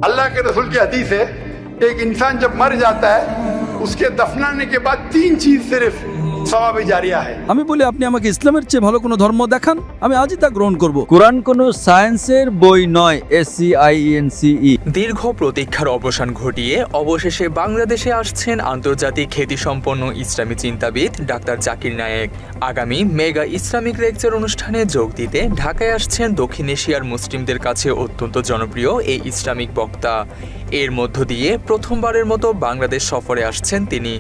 अल्लाह के रसूल की हदीस है कि एक इंसान जब मर जाता है उसके दफनाने के बाद 3 चीज सिर्फ सवाब जारिया है। আমি বলি আপনি আমাকে ইসলামের চেয়ে ভালো কোনো ধর্ম দেখান, আমি আজই তা গ্রহণ করব। কোরআন কোনো সায়েন্সের বই নয়। SCIENCE। দীর্ঘ প্রতীক্ষার অবসান ঘটিয়ে অবশেষে বাংলাদেশে আসছেন আন্তর্জাতিক খ্যাতিসম্পন্ন ইসলামী চিন্তাবিদ ডাক্তার জাকির নায়েক। আগামী মেগা ইসলামিক লেকচার অনুষ্ঠানে যোগ দিতে ঢাকায় আসছেন দক্ষিণ এশিয়ার মুসলিমদের কাছে অত্যন্ত জনপ্রিয় এই ইসলামিক বক্তা। এর মধ্য দিয়ে প্রথমবারের মতো বাংলাদেশ সফরে আসছেন তিনি।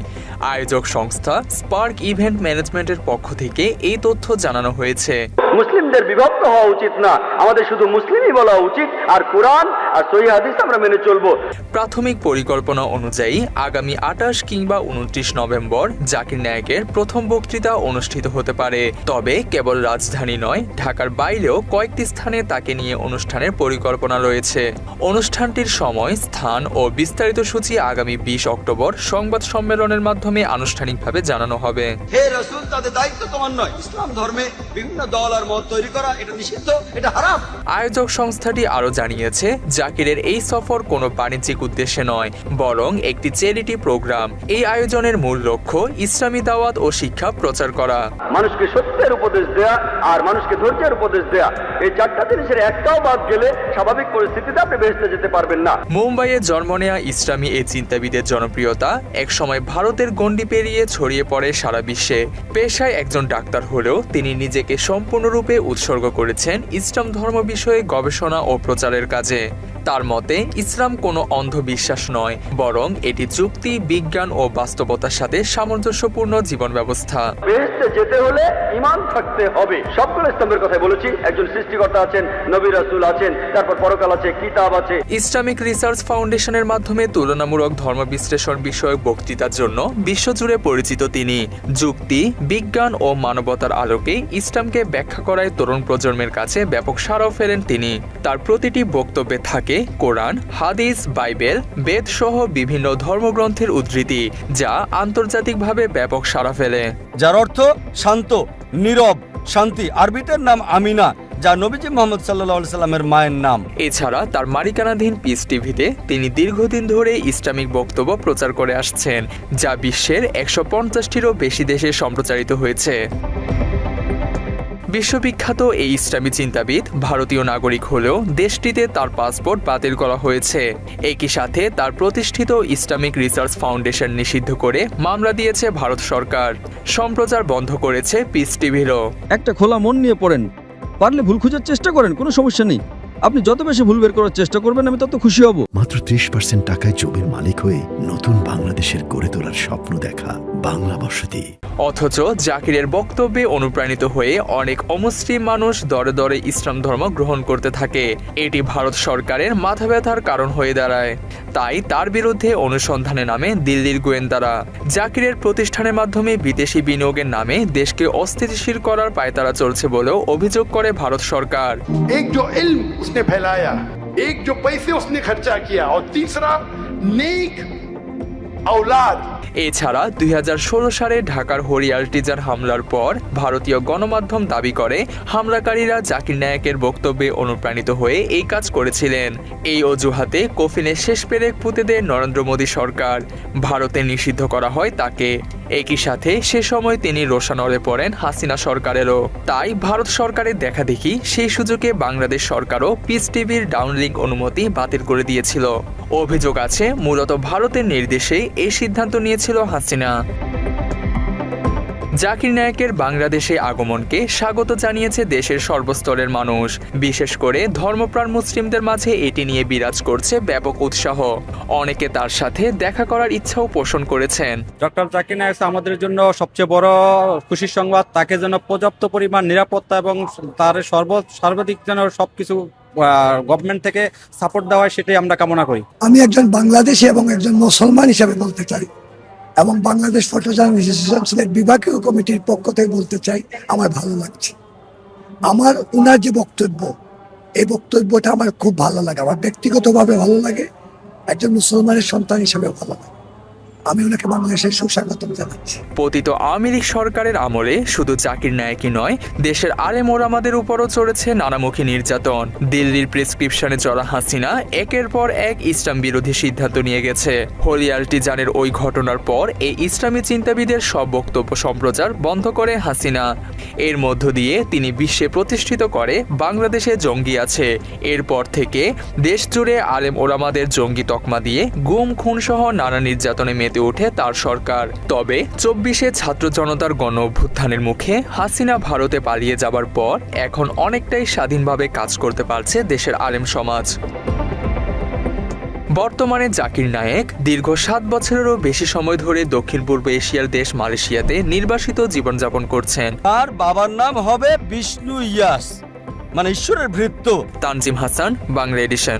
আয়োজক সংস্থা স্পার্ক ইভেন্ট ম্যানেজমেন্টের পক্ষ থেকে এই তথ্য জানানো হয়েছে। মুসলিমদের বিভক্ত হওয়া উচিত না, আমাদের শুধু মুসলিমই বলা উচিত, আর কোরআন আর সহিহ হাদিস আমরা মেনে চলবো। প্রাথমিক পরিকল্পনা অনুযায়ী আগামী 28 কিংবা 29 নভেম্বর জাকির নায়েকের প্রথম বক্তৃতা অনুষ্ঠিত হতে পারে। তবে কেবল রাজধানী নয়, ঢাকার বাইরেও কয়েকটি স্থানে তাকে নিয়ে অনুষ্ঠানের পরিকল্পনা রয়েছে। অনুষ্ঠানটির সময়, স্থান ও বিস্তারিত সূচি আগামী 20 অক্টোবর সংবাদ সম্মেলনের মাধ্যমে আনুষ্ঠানিকভাবে জানানো হবে। হে রাসূল, তাদের দায়িত্ব তোমার নয়। ইসলাম ধর্মে বিভিন্ন দল আর মত তৈরি করা এটা নিষিদ্ধ, এটা হারাম। আয়োজক সংস্থাটি আরও জানিয়েছে, জাকিরের এই সফর কোনো বাণিজ্যিক উদ্দেশ্যে নয়, বরং একটি চ্যারিটি প্রোগ্রাম। এই আয়োজনের মূল লক্ষ্য ইসলামী দাওয়াত ও শিক্ষা প্রচার করা। মানুষকে সত্যের উপদেশ দেয়া আর মানুষকে ধৈর্যের উপদেশ দেয়া, এই 4টা জিনিসের একটাও বাদ গেলে স্বাভাবিক পরিস্থিতিতে আপনি বেহেশতে যেতে পারবেন না। মুম্বাইয়ে জন্ম নেয়া ইসলামী এই চিন্তাবিদের জনপ্রিয়তা একসময় ভারতের গণ্ডি পেরিয়ে ছড়িয়ে পড়ে সারা বিশ্বে। পেশায় একজন ডাক্তার হলেও তিনি নিজেকে সম্পূর্ণরূপে উৎসর্গ করেছেন ইসলাম ধর্ম বিষয়ে গবেষণা ও প্রচারের কাজে। তার মতে ইসলাম কোনো অন্ধবিশ্বাস নয়, বরং এটি যুক্তি, বিজ্ঞান ও বাস্তবতার সাথে সামঞ্জস্যপূর্ণ জীবন ব্যবস্থা। বেহেশতে যেতে হলে ঈমান থাকতে হবে। সবগুলো ইসলামের কথা বলেছি, একজন সৃষ্টিকর্তা আছেন, নবী রাসূল আছেন, তারপর পরকাল আছে, কিতাব আছে। ইসলামিক রিসার্চ ফাউন্ডেশনের মাধ্যমে তুলনামূলক ধর্ম বিশ্লেষণ বিষয়ক বক্তৃতার জন্য বিশ্বজুড়ে পরিচিত তিনি। যুক্তি, বিজ্ঞান ও মানবতার আলোকে ইসলামকে ব্যাখ্যা করায় তরুণ প্রজন্মের কাছে ব্যাপক সাড়াও ফেলেন তিনি। তার প্রতিটি বক্তব্যে থাকে কোরআন, হাদিস, বাইবেল, বেদ সহ বিভিন্ন ধর্মগ্রন্থের উদ্ধৃতি, যা আন্তর্জাতিকভাবে ব্যাপক সাড়া ফেলে। যার অর্থ শান্ত, নীরব, শান্তি। আরবিতে নাম আমিনা, যা নবীজি মুহাম্মদ সাল্লাল্লাহু আলাইহি সাল্লামের মায়ের নাম। এছাড়া তার মালিকানাধীন পিস টিভিতে তিনি দীর্ঘদিন ধরে ইসলামিক বক্তব্য প্রচার করে আসছেন, যা বিশ্বের 150টিরও বেশি দেশে সম্প্রচারিত হয়েছে। বিশ্ববিখ্যাত এই ইসলামী চিন্তাবিদ ভারতীয় নাগরিক হলেও দেশটিতে তার পাসপোর্ট বাতিল করা হয়েছে। একই সাথে তার প্রতিষ্ঠিত ইসলামিক রিসার্চ ফাউন্ডেশন নিষিদ্ধ করে মামলা দিয়েছে ভারত সরকার। সম্প্রচার বন্ধ করেছে পিস টিভিরও। একটা খোলা মন নিয়ে পড়েন, পারলে ভুল খোঁজার চেষ্টা করেন, কোনো সমস্যা নেই। আপনি যত বেশি ভুল বের করার চেষ্টা করবেন, আমি তত খুশি হব। মাত্র 30% টাকায় জমির মালিক হয়ে নতুন বাংলাদেশের গড়ে তোলার স্বপ্ন দেখা বাংলা বসতি। অথচ জাকিরের বক্তব্যে অনুপ্রাণিত হয়ে অনেক অমুসলিম মানুষ দরে দরে ইসলাম ধর্ম গ্রহণ করতে থাকে। এটি ভারত সরকারের মাথা ব্যথার কারণ হয়ে দাঁড়ায়। তাই তার বিরুদ্ধে অনুসন্ধানে নামে দিল্লির গোয়েন্দারা। জাকিরের প্রতিষ্ঠানের মাধ্যমে বিদেশি বিনিয়োগের নামে দেশকে অস্থিতিশীল করার পায়তারা চলছে বলেও অভিযোগ করে ভারত সরকার। एक जो इल्म उसने फैलाया, एक जो पैसे उसने खर्चा किया, और तीसरा नेक औलाद। এছাড়া 2016 সালে ঢাকার হরিয়ালটিজার হামলার পর ভারতীয় গণমাধ্যম দাবি করে হামলাকারীরা জাকির নায়েকের বক্তব্যে অনুপ্রাণিত হয়ে এই কাজ করেছিলেন। এই অজুহাতে কফিনে শেষ পেরেক পুঁতে দেয় নরেন্দ্র মোদী সরকার। ভারতে নিষিদ্ধ করা হয় তাকে। একই সাথে সে সময় তিনি রোষানলে পড়েন হাসিনা সরকারেরও। তাই ভারত সরকারের দেখাদেখি সেই সুযোগে বাংলাদেশ সরকারও পিস টিভির ডাউনলিংক অনুমতি বাতিল করে দিয়েছিল। অভিযোগ আছে মূলত ভারতের নির্দেশে এই সিদ্ধান্ত নিয়েছিল হাসিনা। জাকির নায়েকের বাংলাদেশে আগমনকে স্বাগত জানিয়েছে দেশের সর্বস্তরের মানুষ। বিশেষ করে ধর্মপ্রাণ মুসলিমদের মাঝে এটি নিয়ে বিরাজ করছে ব্যাপক উৎসাহ। অনেকে তার সাথে দেখা করার ইচ্ছাও পোষণ করেছেন। ডক্টর জাকির নায়েক আমাদের জন্য সবচেয়ে বড় খুশির সংবাদ। তাকে যেন পর্যাপ্ত পরিমাণ নিরাপত্তা এবং তার সর্বাধিক যেন সবকিছু গভর্নমেন্ট থেকে সাপোর্ট দেওয়া হয়, সেটাই আমরা কামনা করি। আমি একজন বাংলাদেশি এবং একজন মুসলমান হিসেবে বলতে চাই, এবং বাংলাদেশ ফটো জার্নালিস্ট বিভাগীয় কমিটির পক্ষ থেকে বলতে চাই, আমার ভালো লাগছে। আমার ওনার যে বক্তব্য, এই বক্তব্যটা আমার খুব ভালো লাগে। আমার ব্যক্তিগতভাবে ভালো লাগে, একজন মুসলমানের সন্তান হিসেবে ভালো লাগে। আমি ওনাকে বাংলাদেশের সুস্বাগতম জানাচ্ছি। পতিত আওয়ামী লীগ সরকারের আমলে শুধু জাকির নায়েকই নয়, দেশের আলেম ওলামাদের উপরও চলেছে নানামুখী নির্যাতন। দিল্লির প্রেসক্রিপশনে চলা হাসিনা একের পর এক ইসলাম বিরোধী সিদ্ধান্ত নিয়ে গেছে। হোলি আল্টিজানের ওই ঘটনার পর এই ইসলামী চিন্তাবিদের সব বক্তব্য সম্প্রচার বন্ধ করে হাসিনা। এর মধ্য দিয়ে তিনি বিশ্বে প্রতিষ্ঠিত করে বাংলাদেশে জঙ্গি আছে। এরপর থেকে দেশ জুড়ে আলেম ওলামাদের জঙ্গি তকমা দিয়ে গুম খুন সহ নানা নির্যাতনে মেতে ওঠে তার সরকার। তবে 24শে ছাত্র জনতার গণ অভ্যুত্থানের মুখে হাসিনা ভারতে পালিয়ে যাবার পর এখন অনেকটাই স্বাধীনভাবে কাজ করতে পারছে দেশের আলেম সমাজ। বর্তমানে জাকির নায়েক দীর্ঘ 7 বছরেরও বেশি সময় ধরে দক্ষিণ পূর্ব এশিয়ার দেশ মালয়েশিয়াতে নির্বাসিত জীবনযাপন করছেন। তার বাবার নাম হবে বিষ্ণু ইয়াস, মানে ঈশ্বরের ভৃত্য। তানজিম হাসান, বাংলা এডিশন।